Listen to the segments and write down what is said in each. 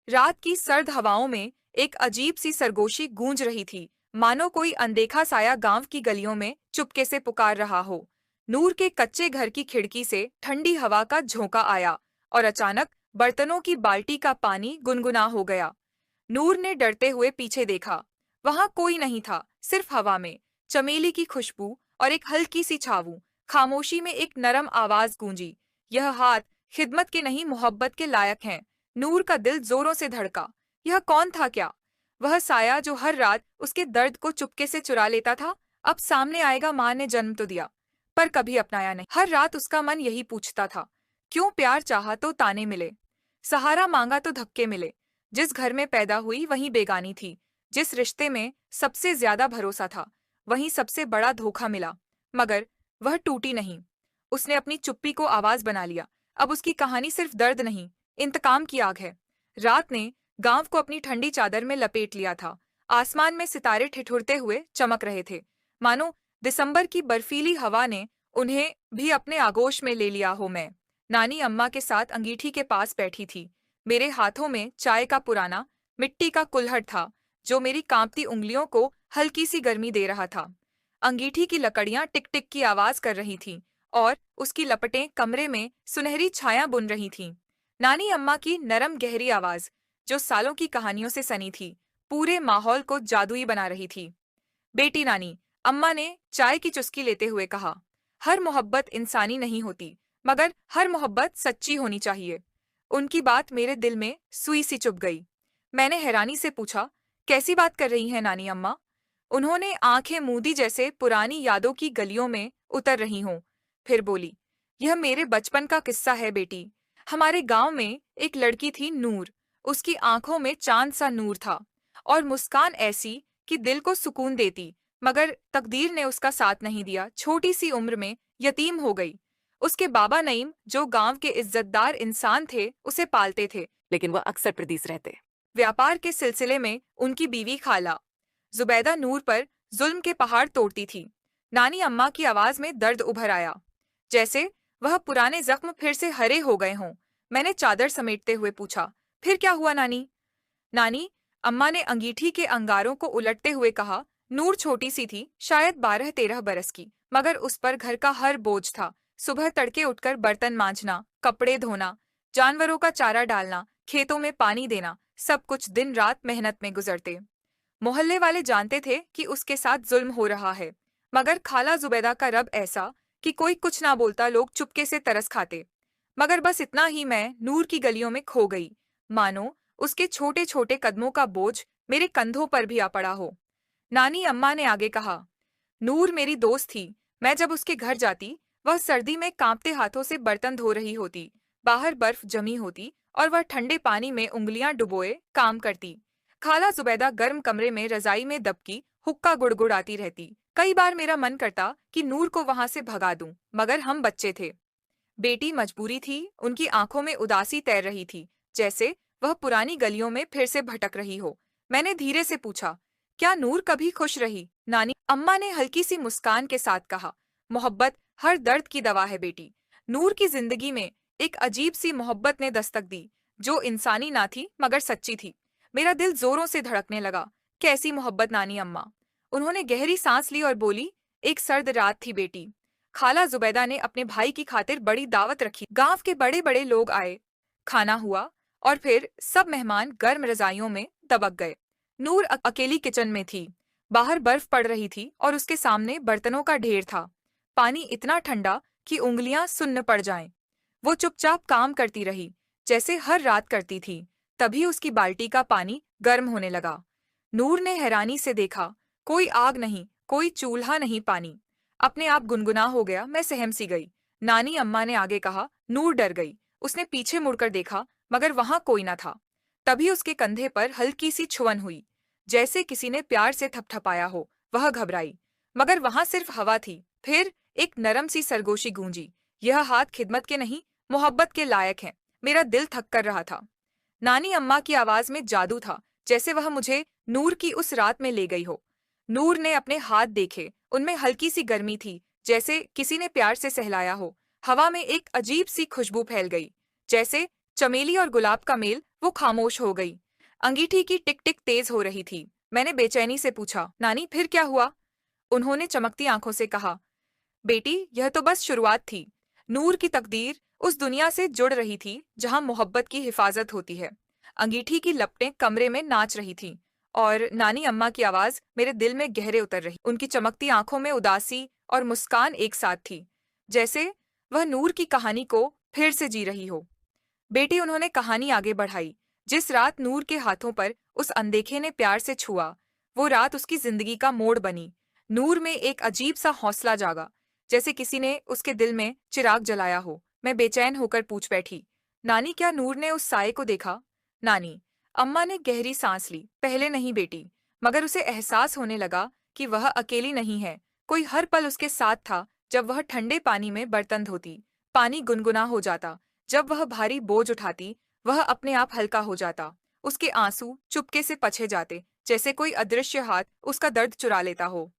रात की सर्द हवाओं में एक अजीब सी सरगोशी गूंज रही थी, मानो कोई अनदेखा साया गांव की गलियों में चुपके से पुकार रहा हो। नूर के कच्चे घर की खिड़की से ठंडी हवा का झोंका आया और अचानक बर्तनों की बाल्टी का पानी गुनगुना हो गया। नूर ने डरते हुए पीछे देखा। वहां कोई नहीं था, सिर्फ हवा में चमेली की खुशबू और एक हल्की सी छावू। खामोशी में एक नरम आवाज गूंजी, यह हाथ खिदमत के नहीं मोहब्बत के लायक हैं। नूर का दिल जोरों से धड़का। यह कौन था? क्या वह साया जो हर रात उसके दर्द को चुपके से चुरा लेता था अब सामने आएगा? माँ ने जन्म तो दिया पर कभी अपनाया नहीं। हर रात उसका मन यही पूछता था, क्यों प्यार चाहा तो ताने मिले, सहारा मांगा तो धक्के मिले। जिस घर में पैदा हुई वहीं बेगानी थी, जिस रिश्ते में सबसे ज्यादा भरोसा था वहीं सबसे बड़ा धोखा मिला। मगर वह टूटी नहीं। उसने अपनी चुप्पी को आवाज बना लिया। अब उसकी कहानी सिर्फ दर्द नहीं, इंतकाम की आग है। रात ने गांव को अपनी ठंडी चादर में लपेट लिया था। आसमान में सितारे ठिठुरते हुए चमक रहे थे, मानो दिसंबर की बर्फीली हवा ने उन्हें भी अपने आगोश में ले लिया हो। मैं नानी अम्मा के साथ अंगीठी के पास बैठी थी। मेरे हाथों में चाय का पुराना मिट्टी का कुल्हड़ था जो मेरी कांपती उंगलियों को हल्की सी गर्मी दे रहा था। अंगीठी की लकड़ियां टिक टिक की आवाज कर रही थीं और उसकी लपटें कमरे में सुनहरी छाया बुन रही थीं। नानी अम्मा की नरम गहरी आवाज, जो सालों की कहानियों से सनी थी, पूरे माहौल को जादुई बना रही थी। बेटी नानी, अम्मा ने चाय की चुस्की लेते हुए कहा, हर मोहब्बत इंसानी नहीं होती, मगर हर मोहब्बत सच्ची होनी चाहिए। उनकी बात मेरे दिल में सुई सी चुभ गई। मैंने हैरानी से पूछा, कैसी बात कर रही हैं नानी अम्मा? उन्होंने आंखें मूंदी जैसे पुरानी यादों की गलियों में उतर रही हों। फिर बोली, यह मेरे बचपन का किस्सा है बेटी। हमारे गांव में एक लड़की थी नूर। उसकी आंखों में चांद सा नूर था और मुस्कान ऐसी कि दिल को सुकून देती। मगर तकदीर ने उसका साथ नहीं दिया। छोटी सी उम्र में यतीम हो गई। उसके बाबा नईम, जो गांव के इज्जतदार इंसान थे, उसे पालते थे, लेकिन वह अक्सर प्रदेश रहते। व्यापार के सिलसिले में उनकी बीवी खाला जुबैदा नूर पर जुल्म के पहाड़ तोड़ती थी। नानी अम्मा की आवाज में दर्द उभर आया, जैसे वह पुराने जख्म फिर से हरे हो गए हों। मैंने चादर समेटते हुए पूछा, फिर क्या हुआ नानी? नानी अम्मा ने अंगीठी के अंगारों को उलटते हुए कहा, नूर छोटी सी थी, शायद 12-13 बरस की, मगर उस पर घर का हर बोझ था। सुबह तड़के उठकर बर्तन मांजना, कपड़े धोना, जानवरों का चारा डालना, खेतों में पानी देना, सब कुछ दिन रात मेहनत में गुजरते। मोहल्ले वाले जानते थे कि उसके साथ जुल्म हो रहा है, मगर खाला जुबैदा का रब ऐसा कि कोई कुछ ना बोलता, लोग चुपके से तरस खाते। मगर बस इतना ही, मैं नूर की गलियों में खो गई, मानो उसके छोटे छोटे कदमों का बोझ मेरे कंधों पर भी आ पड़ा हो। नानी अम्मा ने आगे कहा, नूर मेरी दोस्त थी। मैं जब उसके घर जाती, वह सर्दी में कांपते हाथों से बर्तन धो रही होती। बाहर बर्फ जमी होती और वह ठंडे पानी में उंगलियां डुबोए काम करती। खाला जुबैदा गर्म कमरे में रजाई में दबकी हुक्का गुड़गुड़ाती रहती। कई बार मेरा मन करता कि नूर को वहां से भगा दूं, मगर हम बच्चे थे। बेटी मजबूरी थी। उनकी आंखों में उदासी तैर रही थी, जैसे वह पुरानी गलियों में फिर से भटक रही हो। मैंने धीरे से पूछा, क्या नूर कभी खुश रही? नानी अम्मा ने हल्की सी मुस्कान के साथ कहा, मोहब्बत हर दर्द की दवा है बेटी। नूर की जिंदगी में एक अजीब सी मोहब्बत ने दस्तक दी, जो इंसानी ना थी मगर सच्ची थी। मेरा दिल जोरों से धड़कने लगा। कैसी मोहब्बत नानी अम्मा? उन्होंने गहरी सांस ली और बोली, एक सर्द रात थी बेटी। खाला जुबैदा ने अपने भाई की खातिर बड़ी दावत रखी। गांव के बड़े बड़े लोग आए, खाना हुआ और फिर सब मेहमान गर्म रजाइयों में दबक गए। नूर अकेली किचन में थी। बाहर बर्फ पड़ रही थी और उसके सामने बर्तनों का ढेर था। पानी इतना ठंडा कि उंगलियां सुन्न पड़ जाएं। वो चुपचाप काम करती रही, जैसे हर रात करती थी। तभी उसकी बाल्टी का पानी गर्म होने लगा। नूर ने हैरानी से देखा, कोई आग नहीं, कोई चूल्हा नहीं, पानी अपने आप गुनगुना हो गया। मैं सहम सी गई। नानी अम्मा ने आगे कहा, नूर डर गई। उसने पीछे मुड़कर देखा, मगर वहां कोई न था। तभी उसके कंधे पर हल्की सी छुअन हुई, जैसे किसी ने प्यार से थपथपाया हो। वह घबराई, मगर वहां सिर्फ हवा थी। फिर एक नरम सी सरगोशी गूंजी, यह हाथ खिदमत के नहीं, मोहब्बत के लायक हैं। मेरा दिल थक कर रहा था। नानी अम्मा की आवाज में जादू था, जैसे वह मुझे नूर की उस रात में ले गई हो। नूर ने अपने हाथ देखे, उनमें हल्की सी गर्मी थी, जैसे किसी ने प्यार से सहलाया हो। हवा में एक अजीब सी खुशबू फैल गई, जैसे चमेली और गुलाब का मेल। वो खामोश हो गई। अंगीठी की टिक टिक तेज हो रही थी। मैंने बेचैनी से पूछा, नानी फिर क्या हुआ? उन्होंने चमकती आंखों से कहा, बेटी यह तो बस शुरुआत थी। नूर की तकदीर उस दुनिया से जुड़ रही थी जहां मोहब्बत की हिफाजत होती है। अंगीठी की लपटें कमरे में नाच रही थीं और नानी अम्मा की आवाज मेरे दिल में गहरे उतर रही। उनकी चमकती आंखों में उदासी और मुस्कान एक साथ थी, जैसे वह नूर की कहानी को फिर से जी रही हो। बेटी, उन्होंने कहानी आगे बढ़ाई। जिस रात नूर के हाथों पर उस अनदेखे ने प्यार से छुआ, वो रात उसकी जिंदगी का मोड़ बनी। नूर में एक अजीब सा हौसला जागा, जैसे किसी ने उसके दिल में चिराग जलाया हो। मैं बेचैन होकर पूछ बैठी, नानी क्या नूर ने उस साये को देखा? नानी अम्मा ने गहरी सांस ली। पहले नहीं बेटी, मगर उसे एहसास होने लगा कि वह अकेली नहीं है। कोई हर पल उसके साथ था। जब वह ठंडे पानी में बर्तन धोती, पानी गुनगुना हो जाता। जब वह भारी बोझ उठाती, वह अपने आप हल्का हो जाता। उसके आंसू चुपके से पछे जाते, जैसे कोई अदृश्य हाथ उसका दर्द चुरा लेता हो।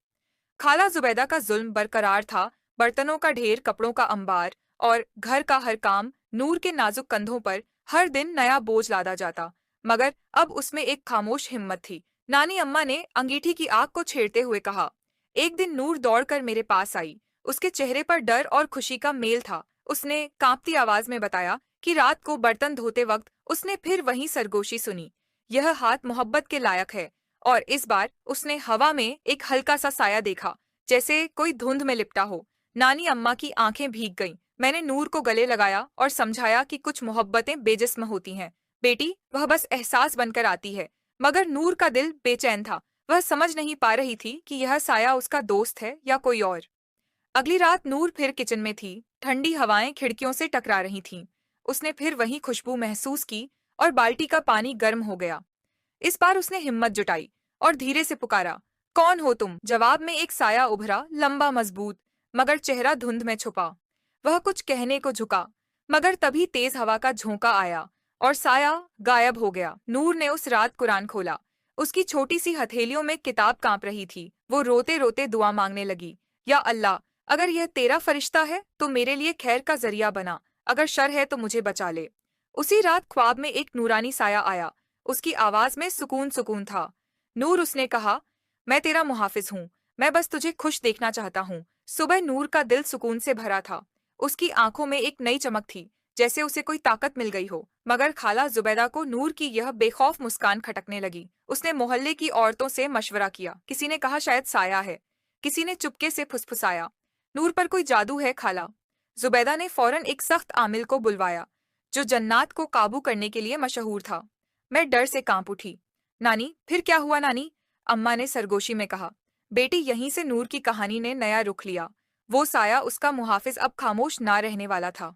खाला जुबैदा का जुल्म बरकरार था। बर्तनों का ढेर, कपड़ों का अंबार और घर का हर काम नूर के नाजुक कंधों पर हर दिन नया बोझ लादा जाता। मगर अब उसमें एक खामोश हिम्मत थी। नानी अम्मा ने अंगीठी की आग को छेड़ते हुए कहा, एक दिन नूर दौड़कर मेरे पास आई। उसके चेहरे पर डर और खुशी का मेल था। उसने कांपती आवाज में बताया कि रात को बर्तन धोते वक्त उसने फिर वही सरगोशी सुनी। यह हाथ मोहब्बत के लायक है। और इस बार उसने हवा में एक हल्का सा साया देखा, जैसे कोई धुंध में लिपटा हो। नानी अम्मा की आंखें भीग गईं। मैंने नूर को गले लगाया और समझाया कि कुछ मोहब्बतें बेजिस्म होती हैं। बेटी, वह बस एहसास बनकर आती है। मगर नूर का दिल बेचैन था। वह समझ नहीं पा रही थी कि यह साया उसका दोस्त है या कोई और। अगली रात नूर फिर किचन में थी। ठंडी हवाएं खिड़कियों से टकरा रही थीं। उसने फिर वही खुशबू महसूस की और बाल्टी का पानी गर्म हो गया। इस बार उसने हिम्मत जुटाई और धीरे से पुकारा, कौन हो तुम? जवाब में एक साया उभरा, लंबा, मजबूत, मगर चेहरा धुंध में छुपा। वह कुछ कहने को झुका, मगर तभी तेज हवा का झोंका आया और साया गायब हो गया। नूर ने उस रात कुरान खोला। उसकी छोटी सी हथेलियों में किताब कांप रही थी। वो रोते रोते दुआ मांगने लगी, या अल्लाह, अगर यह तेरा फरिश्ता है तो मेरे लिए खैर का जरिया बना, अगर शर है तो मुझे बचा ले। उसी रात ख्वाब में एक नूरानी साया आया। उसकी आवाज में सुकून सुकून था। नूर, उसने कहा, मैं तेरा मुहाफिज हूँ। मैं बस तुझे खुश देखना चाहता हूँ। सुबह नूर का दिल सुकून से भरा था। उसकी आंखों में एक नई चमक थी, जैसे उसे कोई ताकत मिल गई हो। मगर खाला जुबैदा को नूर की यह बेखौफ मुस्कान खटकने लगी। उसने मोहल्ले की औरतों से मशवरा किया। किसी ने कहा शायद साया है। किसी ने चुपके से फुसफुसाया, नूर पर कोई जादू है खाला। जुबैदा ने फौरन एक सख्त आमिल को बुलवाया, जो जन्नात को काबू करने के लिए मशहूर था। मैं डर से कांप उठी। नानी फिर क्या हुआ नानी? अम्मा ने सरगोशी में कहा। बेटी, यहीं से नूर की कहानी ने नया रुख लिया। वो साया, उसका मुहाफिज, अब खामोश ना रहने वाला था।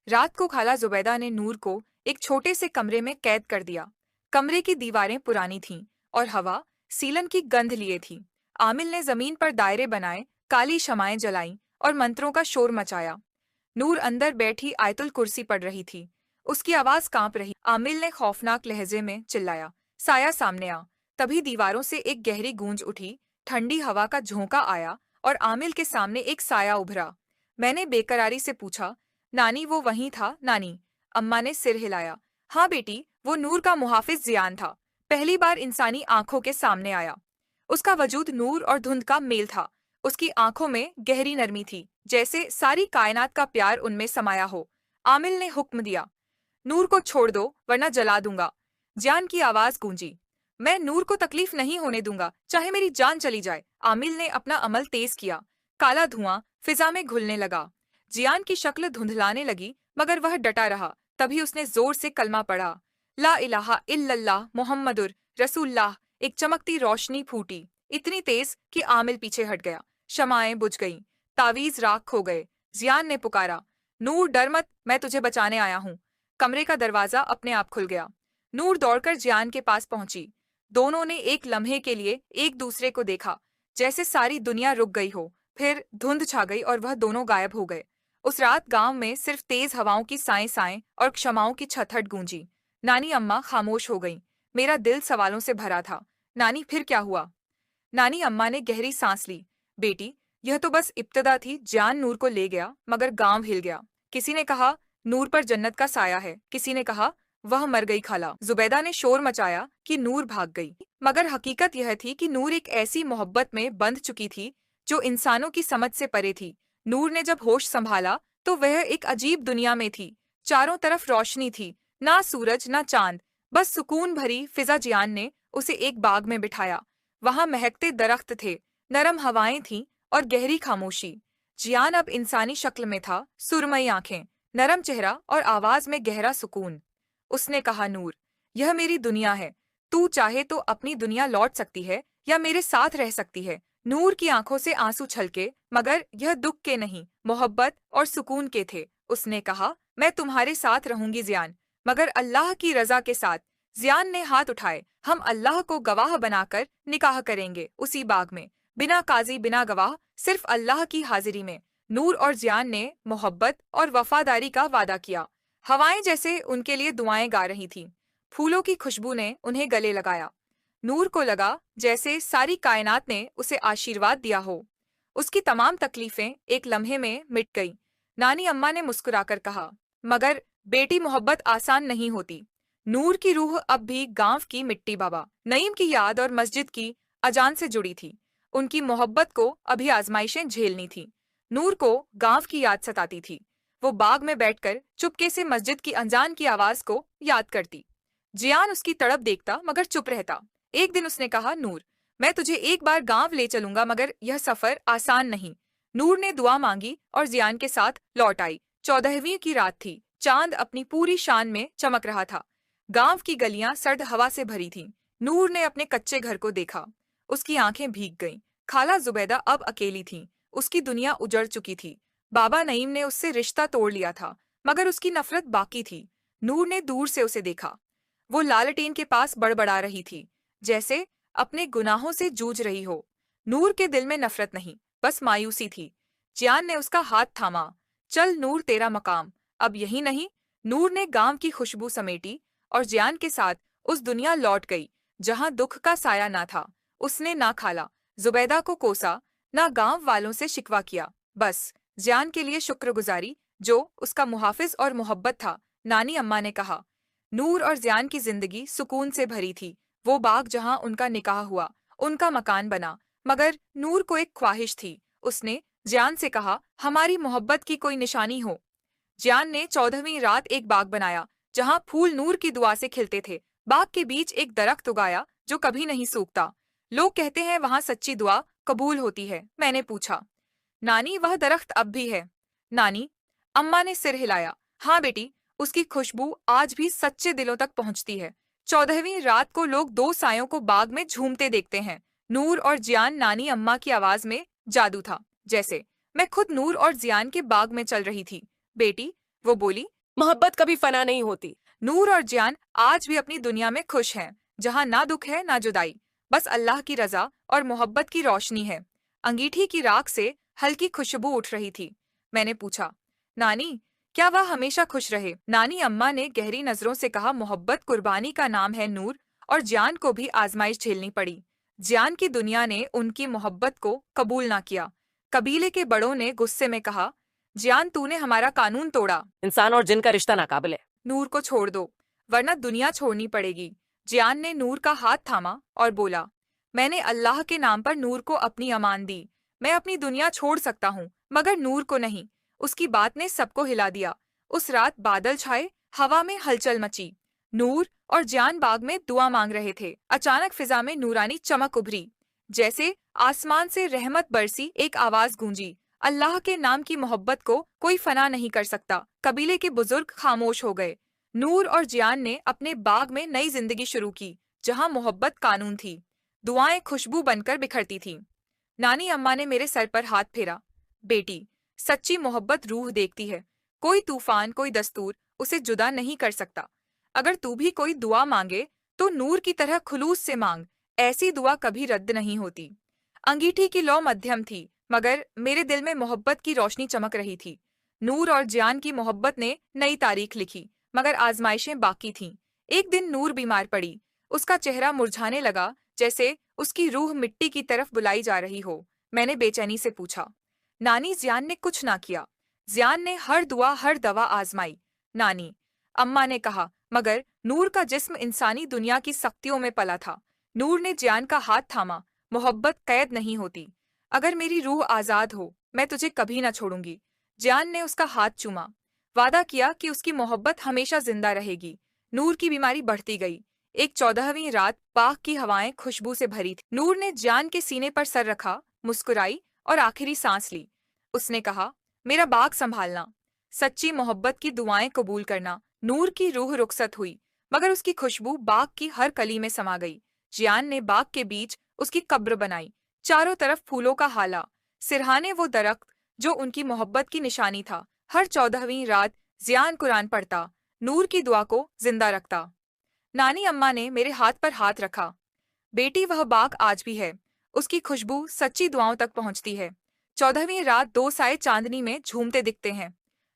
रात को खाला जुबैदा ने नूर को एक छोटे से कमरे में कैद कर दिया। कमरे की दीवारें पुरानी थीं और हवा सीलन की गंध लिए थी। आमिल ने जमीन पर दायरे बनाए, काली शमाएं जलाईं और मंत्रों का शोर मचाया। नूर अंदर बैठी आयतुल कुर्सी पढ़ रही थी। उसकी आवाज कांप रही। आमिल ने खौफनाक लहजे में चिल्लाया, साया सामने आ। तभी दीवारों से एक गहरी गूंज उठी। ठंडी हवा का झोंका आया और आमिल के सामने एक साया उभरा। मैंने बेकरारी से पूछा, नानी वो वहीं था? नानी अम्मा ने सिर हिलाया। हाँ बेटी, वो नूर का मुहाफिज जियान था। पहली बार इंसानी आंखों के सामने आया। उसका वजूद नूर और धुंध का मेल था। उसकी आंखों में गहरी नरमी थी, जैसे सारी कायनात का प्यार उनमें समाया हो। आमिल ने हुक्म दिया, नूर को छोड़ दो वरना जला दूंगा। जान की आवाज गूंजी। मैं नूर को तकलीफ नहीं होने दूंगा, चाहे मेरी जान चली जाए। आमिल ने अपना अमल तेज किया। काला धुआं फिजा में घुलने लगा। जियान की शक्ल धुंधलाने लगी, मगर वह डटा रहा। तभी उसने जोर से कलमा पढ़ा, ला इलाहा इल्लल्लाह मुहम्मदुर रसूलुल्लाह। एक चमकती रोशनी फूटी, इतनी तेज कि आमिल पीछे हट गया। शमाएं बुझ गईं, तावीज राख हो गए। जियान ने पुकारा, नूर डर मत, मैं तुझे बचाने आया हूँ। कमरे का दरवाजा अपने आप खुल गया। नूर दौड़कर जियान के पास पहुंची। दोनों ने एक लम्हे के लिए एक दूसरे को देखा, जैसे सारी दुनिया रुक गई हो। फिर धुंध छा गई और वह दोनों गायब हो गए। उस रात गांव में सिर्फ तेज हवाओं की साएं साएं और क्षमाओं की छटछट गूंजी। नानी अम्मा खामोश हो गईं। मेरा दिल सवालों से भरा था। नानी फिर क्या हुआ? नानी अम्मा ने गहरी सांस ली। बेटी, यह तो बस इब्तदा थी। जान नूर को ले गया, मगर गांव हिल गया। किसी ने कहा नूर पर जन्नत का साया है। किसी ने कहा वह मर गई खाला। जुबैदा ने शोर मचाया कि नूर भाग गई, मगर हकीकत यह थी कि नूर एक ऐसी मोहब्बत में बंध चुकी थी जो इंसानों की समझ से परे थी। नूर ने जब होश संभाला तो वह एक अजीब दुनिया में थी। चारों तरफ रोशनी थी, ना सूरज ना चांद, बस सुकून भरी फिजा। जियान ने उसे एक बाग में बिठाया। वहां महकते दरख्त थे, नरम हवाएं थीं और गहरी खामोशी। जियान अब इंसानी शक्ल में था, सुरमई आंखें, नरम चेहरा और आवाज में गहरा सुकून। उसने कहा, नूर, यह मेरी दुनिया है। तू चाहे तो अपनी दुनिया लौट सकती है या मेरे साथ रह सकती है। नूर की आंखों से आंसू छलके, मगर यह दुख के नहीं, मोहब्बत और सुकून के थे। उसने कहा, मैं तुम्हारे साथ रहूंगी जियान, मगर अल्लाह की रजा के साथ। जियान ने हाथ उठाए। हम अल्लाह को गवाह बनाकर निकाह करेंगे उसी बाग में, बिना काजी बिना गवाह, सिर्फ अल्लाह की हाजिरी में। नूर और जियान ने मोहब्बत और वफादारी का वादा किया। हवाएं जैसे उनके लिए दुआएं गा रही थीं। फूलों की खुशबू ने उन्हें गले लगाया। नूर को लगा जैसे सारी कायनात ने उसे आशीर्वाद दिया हो। उसकी तमाम तकलीफें एक लम्हे में मिट गईं। नानी अम्मा ने मुस्कुराकर कहा, मगर बेटी, मोहब्बत आसान नहीं होती। नूर की रूह अब भी गांव की मिट्टी, बाबा नईम की याद और मस्जिद की अजान से जुड़ी थी। उनकी मोहब्बत को अभी आजमाइशें झेलनी थी। नूर को गांव की याद सताती थी। वो बाग में बैठकर चुपके से मस्जिद की अजान की आवाज को याद करती। जियान उसकी तड़प देखता मगर चुप रहता। एक दिन उसने कहा, नूर, मैं तुझे एक बार गांव ले चलूंगा, मगर यह सफर आसान नहीं। नूर ने दुआ मांगी और जियान के साथ लौट आई। 14वीं की रात थी। चांद अपनी पूरी शान में चमक रहा था। गांव की गलियां सर्द हवा से भरी थीं। नूर ने अपने कच्चे घर को देखा। उसकी आंखें भीग गईं। खाला जुबैदा अब अकेली थी। उसकी दुनिया उजड़ चुकी थी। बाबा नईम ने उससे रिश्ता तोड़ लिया था, मगर उसकी नफरत बाकी थी। नूर ने दूर से उसे देखा। वो लालटेन के पास बड़बड़ा रही थी, जैसे अपने गुनाहों से जूझ रही हो। नूर के दिल में नफरत नहीं, बस मायूसी थी। जियान ने उसका हाथ थामा। चल नूर, तेरा मकाम अब यही नहीं। नूर ने गांव की खुशबू समेटी और जियान के साथ उस दुनिया लौट गई जहां दुख का साया ना था। उसने ना खाला जुबैदा को कोसा, ना गांव वालों से शिकवा किया, बस जियान के लिए शुक्रगुजारी, जो उसका मुहाफिज और मोहब्बत था। नानी अम्मा ने कहा, नूर और जियान की जिंदगी सुकून से भरी थी। वो बाग जहां उनका निकाह हुआ, उनका मकान बना। मगर नूर को एक ख्वाहिश थी। उसने जियान से कहा, हमारी मोहब्बत की कोई निशानी हो। जियान ने 14वीं रात एक बाग बनाया जहां फूल नूर की दुआ से खिलते थे। बाग के बीच एक दरख्त उगाया जो कभी नहीं सूखता। लोग कहते हैं वहां सच्ची दुआ कबूल होती है। मैंने पूछा, नानी, वह दरख्त अब भी है? नानी अम्मा ने सिर हिलाया। हाँ बेटी, उसकी खुशबू आज भी सच्चे दिलों तक पहुंचती है। 14वीं रात को लोग दो सायों को बाग में झूमते देखते हैं। नूर और जियान। नानी अम्मा की आवाज में जादू था, जैसे मैं खुद नूर और जियान के बाग में चल रही थी। बेटी, वो बोली, मोहब्बत कभी फना नहीं होती। नूर और जियान आज भी अपनी दुनिया में खुश हैं, जहां ना दुख है ना जुदाई, बस अल्लाह की रजा और मोहब्बत की रोशनी है। अंगीठी की राख से हल्की खुशबू उठ रही थी। मैंने पूछा, नानी, क्या वह हमेशा खुश रहे? नानी अम्मा ने गहरी नजरों से कहा, मोहब्बत कुर्बानी का नाम है नूर, और जियान को भी आजमाइश झेलनी पड़ी। जियान की दुनिया ने उनकी मोहब्बत को कबूल ना किया। कबीले के बड़ों ने गुस्से में कहा, जियान, तूने हमारा कानून तोड़ा। इंसान और जिन का रिश्ता नाकाबिल है। नूर को छोड़ दो, वरना दुनिया छोड़नी पड़ेगी। जियान ने नूर का हाथ थामा और बोला, मैंने अल्लाह के नाम पर नूर को अपनी अमान दी। मैं अपनी दुनिया छोड़ सकता हूँ, मगर नूर को नहीं। उसकी बात ने सबको हिला दिया। उस रात बादल छाए, हवा में हलचल मची। नूर और जियान बाग में दुआ मांग रहे थे। अचानक फिजा में नूरानी चमक उभरी, जैसे आसमान से रहमत बरसी। एक आवाज गूंजी, अल्लाह के नाम की मोहब्बत को कोई फना नहीं कर सकता। कबीले के बुजुर्ग खामोश हो गए। नूर और जियान ने अपने बाग में नई जिंदगी शुरू की, जहां मोहब्बत कानून थी। दुआएं खुशबू बनकर बिखरती थीं। नानी अम्मा ने मेरे सर पर हाथ फेरा। बेटी, सच्ची मोहब्बत रूह देखती है। कोई तूफान, कोई दस्तूर उसे जुदा नहीं कर सकता। अगर तू भी कोई दुआ मांगे तो नूर की तरह खुलूस से मांग। ऐसी दुआ कभी रद्द नहीं होती। अंगीठी की लौ मध्यम थी, मगर मेरे दिल में मोहब्बत की रोशनी चमक रही थी। नूर और जियान की मोहब्बत ने नई तारीख लिखी, मगर आजमाइशें बाकी थीं। एक दिन नूर बीमार पड़ी। उसका चेहरा मुरझाने लगा, जैसे उसकी रूह मिट्टी की तरफ बुलाई जा रही हो। मैंने बेचैनी से पूछा, नानी, जियान ने कुछ ना किया? जियान ने हर दुआ हर दवा आजमाई। नानी, अम्मा ने कहा, मगर नूर का जिस्म इंसानी दुनिया की सख्तियों में पला था। नूर ने जियान का हाथ थामा। मोहब्बत कैद नहीं होती। अगर मेरी रूह आजाद हो, मैं तुझे कभी न छोड़ूंगी। जियान ने उसका हाथ चूमा। वादा किया कि उसकी मोहब्बत हमेशा जिंदा रहेगी। नूर की बीमारी बढ़ती गई। एक 14वीं रात बाग की हवाएं खुशबू से भरी थी। नूर ने जियान के सीने पर सर रखा, मुस्कुराई और आखिरी सांस ली। उसने कहा, मेरा बाग संभालना, सच्ची मोहब्बत की दुआएं कबूल करना। नूर की रूह रुखसत हुई, मगर उसकी खुशबू बाग की हर कली में समा गई। जियान ने बाग के बीच उसकी कब्र बनाई, चारों तरफ फूलों का हाला, सिरहाने वो दरख्त जो उनकी मोहब्बत की निशानी था। हर 14वीं रात जियान कुरान पढ़ता, नूर की दुआ को जिंदा रखता। नानी अम्मा ने मेरे हाथ पर हाथ रखा। बेटी, वह बाग आज भी है। उसकी खुशबू सच्ची दुआओं तक पहुंचती है। 14वीं रात दो साए चांदनी में झूमते दिखते हैं,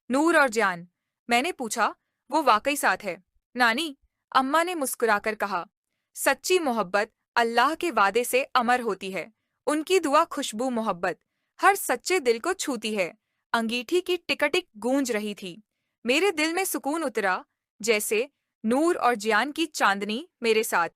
नूर और जान। मैंने पूछा, वो वाकई साथ है? नानी अम्मा ने मुस्कुराकर कहा, सच्ची मोहब्बत अल्लाह के वादे से अमर होती है। उनकी दुआ खुशबू मोहब्बत हर सच्चे दिल को छूती है। अंगीठी की टिकटिक गूंज रही थी। मेरे दिल में सुकून उतरा, जैसे नूर और जियान की चांदनी मेरे साथ।